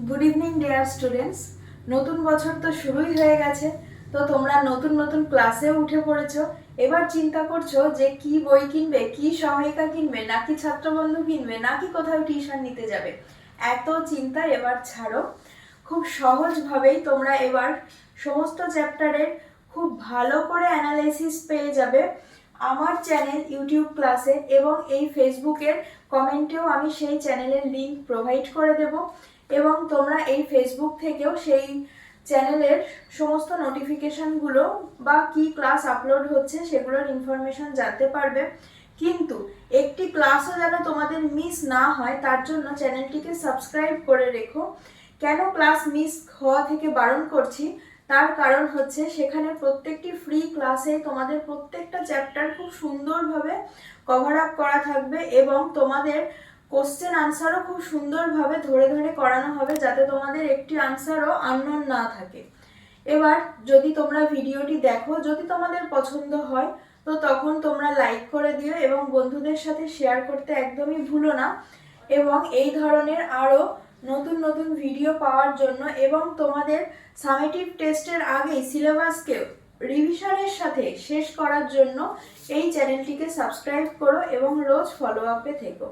Good evening dear students. নতুন বছর তো শুরুই হয়ে গেছে, তো তোমরা নতুন নতুন ক্লাসে উঠে পড়েছো। এবার চিন্তা করছো যে কি বই কিনবে, কি সহায়িকা কিনবে, নাকি ছাত্রবন্ধু কিনবে, নাকি কোথাও টিউশন নিতে যাবে। এত চিন্তা এবার ছাড়ো। খুব সহজভাবেই তোমরা এবার সমস্ত চ্যাপ্টারের খুব ভালো করে অ্যানালাইসিস পেয়ে যাবে আমার চ্যানেল ইউটিউব ক্লাসে, এবং এই ফেসবুকের কমেন্টেও আমি সেই চ্যানেলের লিঙ্ক প্রোভাইড করে দেব, এবং তোমরা এই ফেসবুক থেকেও সেই চ্যানেলের সমস্ত নোটিফিকেশনগুলো বা কি ক্লাস আপলোড হচ্ছে সেগুলোর ইনফরমেশন জানতে পারবে। কিন্তু একটি ক্লাসও যেন তোমাদের মিস না হয় তার জন্য চ্যানেলটিকে সাবস্ক্রাইব করে রেখো। কেন ক্লাস মিস হওয়া থেকে বারণ করছি, তার কারণ হচ্ছে সেখানে প্রত্যেকটি ফ্রি ক্লাসে তোমাদের প্রত্যেকটা চ্যাপ্টার খুব সুন্দরভাবে কভার আপ করা থাকবে, এবং তোমাদের কোশ্চেন আনসারও খুব সুন্দরভাবে ধরে ধরে করানো হবে, যাতে তোমাদের একটি আনসারও আননোন না থাকে। এবার যদি তোমরা ভিডিওটি দেখো, যদি তোমাদের পছন্দ হয় তো তখন তোমরা লাইক করে দিও এবং বন্ধুদের সাথে শেয়ার করতে একদমই ভুলো না। এবং এই ধরনের আরও নতুন নতুন ভিডিও পাওয়ার জন্য এবং তোমাদের সামেটিভ টেস্টের আগেই সিলেবাসকে রিভিশনের সাথে শেষ করার জন্য এই চ্যানেলটিকে সাবস্ক্রাইব করো এবং রোজ ফলো আপে থেকো।